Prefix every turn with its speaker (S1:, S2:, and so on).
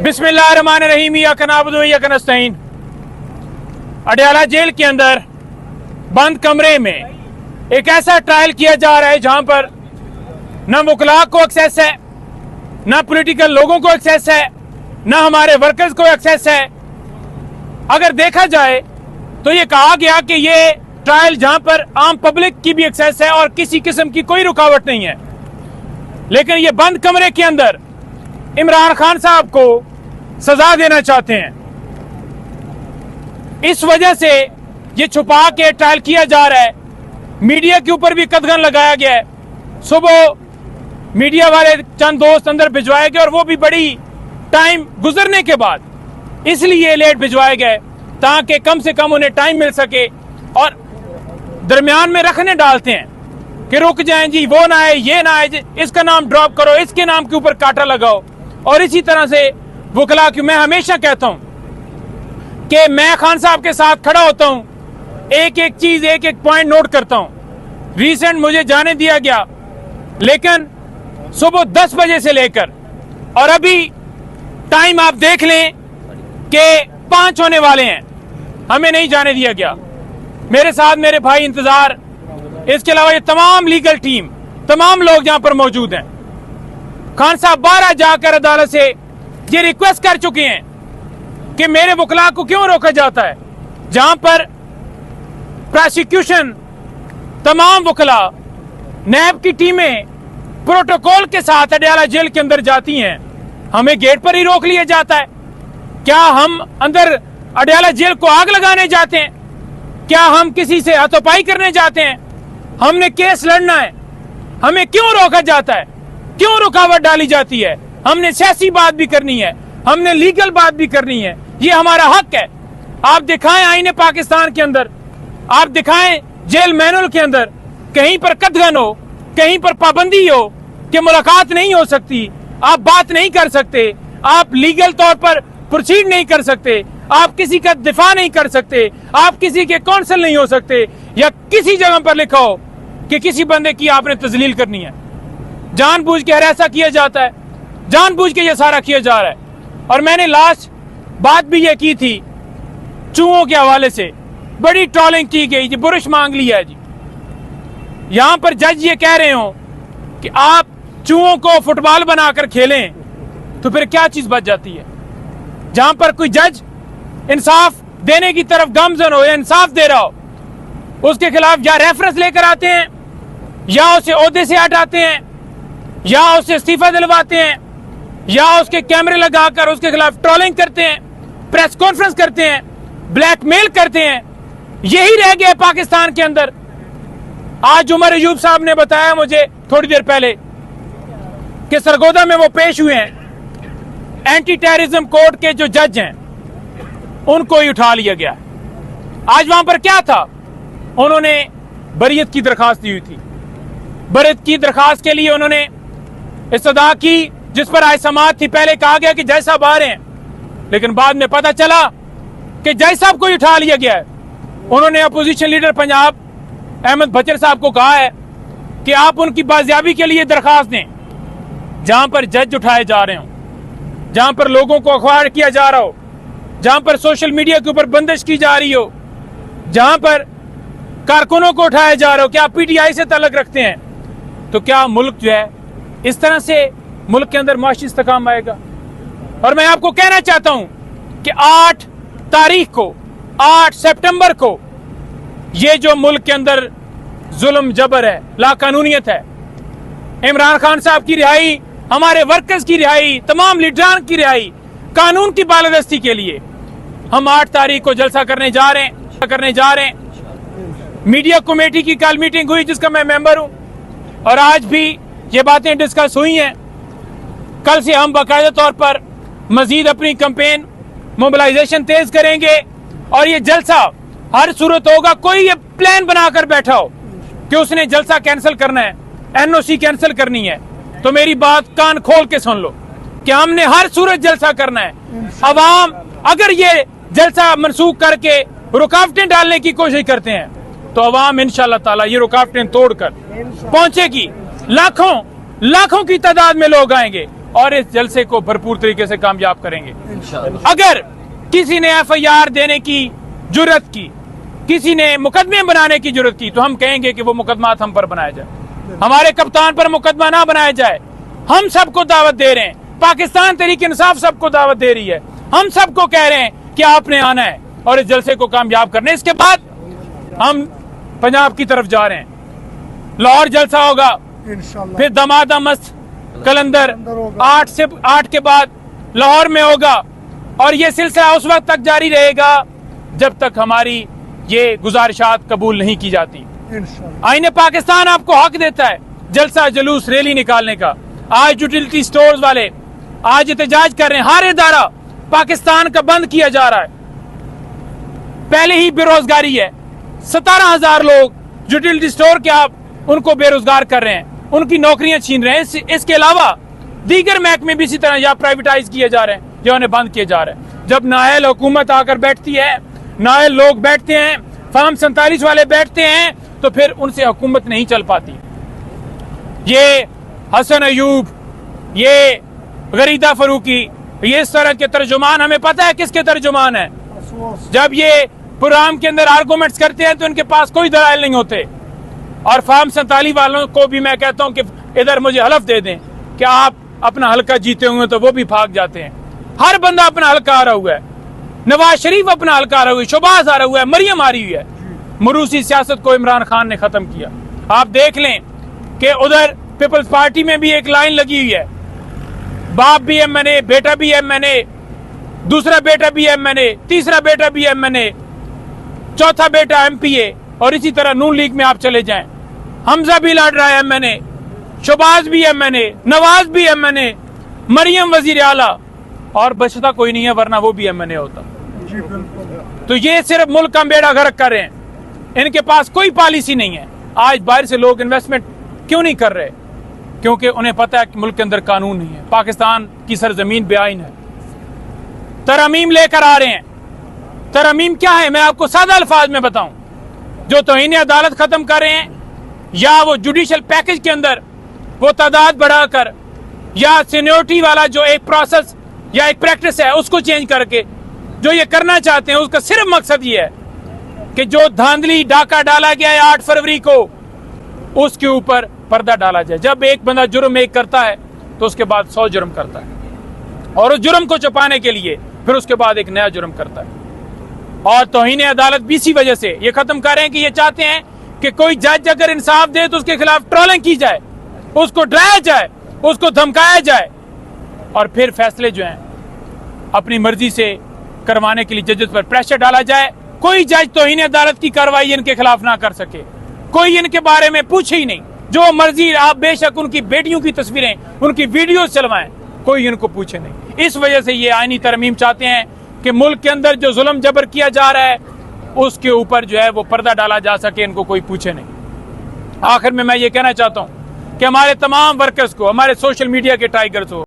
S1: बिस्मिल्लाहिर्रहमानिर्रहीम यकनस्तईन। अडयाला जेल के अंदर बंद कमरे में एक ऐसा ट्रायल किया जा रहा है जहां पर न वकला को एक्सेस है, न पॉलिटिकल लोगों को एक्सेस है, न हमारे वर्कर्स को एक्सेस है। अगर देखा जाए तो ये कहा गया कि ये ट्रायल जहां पर आम पब्लिक की भी एक्सेस है और किसी किस्म की कोई रुकावट नहीं है, लेकिन ये बंद कमरे के अंदर इमरान खान साहब को सजा देना चाहते हैं। इस वजह से ये छुपा के ट्रायल किया जा रहा है। मीडिया के ऊपर भी कदगन लगाया गया है। सुबह मीडिया वाले चंद दोस्त अंदर भिजवाए गए और वो भी बड़ी टाइम गुजरने के बाद, इसलिए लेट भिजवाए गए ताकि कम से कम उन्हें टाइम मिल सके। और दरमियान में रखने डालते हैं कि रुक जाएं जी, वो ना आए, ये ना आए, इसका नाम ड्रॉप करो, इसके नाम के ऊपर कांटा लगाओ। और इसी तरह से वकला की मैं हमेशा कहता हूं कि मैं खान साहब के साथ खड़ा होता हूं, एक एक चीज, एक एक पॉइंट नोट करता हूं। रिसेंट मुझे जाने दिया गया, लेकिन सुबह 10 बजे से लेकर और अभी टाइम आप देख लें कि 5 होने वाले हैं, हमें नहीं जाने दिया गया। मेरे साथ मेरे भाई इंतजार, इसके अलावा ये तमाम लीगल टीम, तमाम लोग यहां पर मौजूद हैं। खान साहब 12 जाकर अदालत से ये रिक्वेस्ट कर चुके हैं कि मेरे वकला को क्यों रोका जाता है। जहां पर प्रोसिक्यूशन, तमाम वकला, नैब की टीमें प्रोटोकॉल के साथ अडयाला जेल के अंदर जाती हैं, हमें गेट पर ही रोक लिया जाता है। क्या हम अंदर अडयाला जेल को आग लगाने जाते हैं? क्या हम किसी से हाथोपाई करने जाते हैं? हमने केस लड़ना है, हमें क्यों रोका जाता है? क्यों रुकावट डाली जाती है? हमने सियासी बात भी करनी है, हमने लीगल बात भी करनी है, ये हमारा हक है। आप दिखाएं आईने पाकिस्तान के अंदर, आप दिखाएं जेल मैनुअल के अंदर, कहीं पर कदगन हो, कहीं पर पाबंदी हो कि मुलाकात नहीं हो सकती, आप बात नहीं कर सकते, आप लीगल तौर पर प्रोसीड नहीं कर सकते, आप किसी का दिफा नहीं कर सकते, आप किसी के काउंसिल नहीं हो सकते, या किसी जगह पर लिखा हो कि किसी बंदे की आपने तजलील करनी है। जानबूझ के हरासा किया जाता है, जानबूझ के ये सारा किया जा रहा है। और मैंने लास्ट बात भी ये की थी, चूहों के हवाले से बड़ी ट्रोलिंग की गई जी, बुरश मांग लिया है जी। यहां पर जज ये कह रहे हो कि आप चूहों को फुटबॉल बनाकर खेलें, तो फिर क्या चीज बच जाती है? जहां पर कोई जज इंसाफ देने की तरफ गामजन हो या इंसाफ दे रहा हो, उसके खिलाफ या रेफरेंस लेकर आते हैं, या उसे ओहदे से हटाते हैं, या उसे इस्तीफा दिलवाते हैं, या उसके कैमरे लगाकर उसके खिलाफ ट्रोलिंग करते हैं, प्रेस कॉन्फ्रेंस करते हैं, ब्लैकमेल करते हैं। यही रह गया पाकिस्तान के अंदर। आज उमर अयूब साहब ने बताया मुझे थोड़ी देर पहले कि सरगोदा में वो पेश हुए हैं, एंटी टेररिज्म कोर्ट के जो जज हैं उनको ही उठा लिया गया। आज वहां पर क्या था? उन्होंने बरियत की दरखास्त दी हुई थी। बरियत की दरखास्त के लिए उन्होंने इस्तदा की, जिस पर आज समाअत थी। पहले कहा गया कि जज साहब आ रहे हैं, लेकिन बाद में पता चला कि जज साहब को ही उठा लिया गया है। उन्होंने अपोजिशन लीडर पंजाब अहमद बचर साहब को कहा है कि आप उनकी बाजियाबी के लिए दरखास्त दें। जहां पर जज उठाए जा रहे हो, जहां पर लोगों को अखबार किया जा रहा हो, जहां पर सोशल मीडिया के ऊपर बंदिश की जा रही हो, जहां पर कारकुनों को उठाया जा रहा हो कि आप पीटीआई से ताल्लुक रखते हैं, तो क्या मुल्क जो है इस तरह से मुल्क के अंदर माशी इस्तेकाम आएगा? और मैं आपको कहना चाहता हूं कि 8 तारीख को, 8 सितंबर को, ये जो मुल्क के अंदर जुल्म जबर है, लाकानूनियत है, इमरान खान साहब की रिहाई, हमारे वर्कर्स की रिहाई, तमाम लीडरान की रिहाई, कानून की बालादस्ती के लिए हम 8 तारीख को जलसा करने जा रहे हैं। मीडिया कमेटी की कल मीटिंग हुई जिसका मैं मेंबर हूं, और आज भी ये बातें डिस्कस हुई हैं। कल से हम बाकायदा तौर पर मजीद अपनी कैंपेन मोबिलाइजेशन तेज करेंगे, और ये जलसा हर सूरत होगा। कोई ये प्लान बनाकर बैठा हो कि उसने जलसा कैंसिल करना है, एनओसी कैंसिल करनी है, तो मेरी बात कान खोल के सुन लो कि हमने हर सूरत जलसा करना है। अवाम अगर ये जलसा मनसूख करके रुकावटें डालने की कोशिश करते हैं, तो अवाम इंशाअल्लाह ताला ये रुकावटें तोड़कर पहुंचेगी। लाखों की तादाद में लोग आएंगे, और इस जलसे को भरपूर तरीके से कामयाब करेंगे। अगर किसी ने FIR देने की जुर्रत की, किसी ने मुकदमे बनाने की जुर्रत की, तो हम कहेंगे कि वो मुकदमा हम पर बनाया जाए, हमारे कप्तान पर मुकदमा ना बनाया जाए। हम सबको दावत दे रहे हैं, पाकिस्तान तहरीक इंसाफ सबको दावत दे रही है, हम सबको कह रहे हैं कि आपने आना है और इस जलसे को कामयाब करना है। इसके बाद हम पंजाब की तरफ जा रहे हैं, लाहौर जलसा होगा, फिर दमादम मस्त कलंदर 8 के बाद लाहौर में होगा, और ये सिलसिला उस वक्त तक जारी रहेगा जब तक हमारी ये गुजारिशात कबूल नहीं की जाती। आईने पाकिस्तान आपको हक देता है जलसा जुलूस रैली निकालने का। आज यूटिलिटी स्टोर्स वाले आज एहतजाज कर रहे हैं, हर इदारा पाकिस्तान का बंद किया जा रहा है। पहले ही बेरोजगारी है, 17,000 लोग यूटिलिटी स्टोर के आप उनको बेरोजगार कर रहे हैं, उनकी नौकरियां छीन रहे हैं। इसके अलावा दीगर महकमे भी इसी तरह या प्राइवेटाइज किए जा रहे हैं या उन्हें बंद किए जा रहे हैं। जब नाअहल हुकूमत आकर बैठती है, नाअहल लोग बैठते हैं, फार्म 47 वाले बैठते हैं, तो फिर उनसे हुकूमत नहीं चल पाती। ये हसन अयूब, ये गरीदा फरूकी, ये इस तरह के तर्जुमान, हमें पता है किसके तर्जुमान है। जब ये प्रोग्राम के अंदर आर्गूमेंट्स करते हैं तो इनके पास कोई दलाइल नहीं होते। और फार्म 47 वालों को भी मैं कहता हूं कि इधर मुझे हलफ दे दें कि आप अपना हल्का जीते हुए, तो वो भी भाग जाते हैं। हर बंदा अपना हल्का आ रहा हुआ है, नवाज शरीफ अपना हल्का आ रहा हुआ है, शोबाज आ रहा हुआ है, मरियम आ रही हुई है। मरूसी सियासत को इमरान खान ने खत्म किया। आप देख लें कि उधर पीपल्स पार्टी में भी एक लाइन लगी हुई है, बाप भी MNA, बेटा भी MNA, दूसरा बेटा भी MNA, तीसरा बेटा भी MNA, चौथा बेटा MPA, और इसी तरह नून लीग में आप चले जाएं, हमजा भी लड़ रहा है MNA, शोबाज भी MNA, नवाज भी MNA, मरियम वजीर आला, और बचता कोई नहीं है, वरना वो भी MNA होता। तो ये सिर्फ मुल्क का बेड़ा गर्क कर रहे हैं, इनके पास कोई पॉलिसी नहीं है। आज बाहर से लोग इन्वेस्टमेंट क्यों नहीं कर रहे? क्योंकि उन्हें पता है कि मुल्क के अंदर कानून नहीं है, पाकिस्तान की सरजमीन बेआइन है। तरमीम लेकर आ रहे हैं। तरमीम क्या है, मैं आपको सादा अल्फाज में बताऊं, जो तौहीन अदालत खत्म कर रहे हैं, या वो जुडिशल पैकेज के अंदर वो तादाद बढ़ाकर, या सीनियोरिटी वाला जो एक प्रोसेस या एक प्रैक्टिस है उसको चेंज करके जो ये करना चाहते हैं, उसका सिर्फ मकसद ये है कि जो धांधली डाका डाला गया है 8 फरवरी को, उसके ऊपर पर्दा डाला जाए। जब एक बंदा जुर्म एक करता है तो उसके बाद 100 जुर्म करता है, और उस जुर्म को छुपाने के लिए फिर उसके बाद एक नया जुर्म करता है। और तौहीन अदालत भी इसी वजह से ये खत्म कर रहे हैं कि ये चाहते हैं कि कोई जज अगर इंसाफ दे तो उसके खिलाफ ट्रोलिंग की जाए, उसको डराया जाए, उसको धमकाया जाए, और फिर फैसले जो हैं अपनी मर्जी से करवाने के लिए जजेस पर प्रेशर डाला जाए। कोई जज तौहीन अदालत की कार्रवाई इनके खिलाफ ना कर सके, कोई इनके बारे में पूछे ही नहीं, जो मर्जी आप बेशक उनकी बेटियों की तस्वीरें, उनकी वीडियोस चलवाएं, कोई इनको पूछे नहीं। इस वजह से ये आईनी तरमीम चाहते हैं कि मुल्क के अंदर जो जुल्म जबर किया जा रहा है उसके ऊपर जो है वो पर्दा डाला जा सके, इनको कोई पूछे नहीं। आखिर में मैं ये कहना चाहता हूं कि हमारे तमाम वर्कर्स को, हमारे सोशल मीडिया के टाइगर्स हो,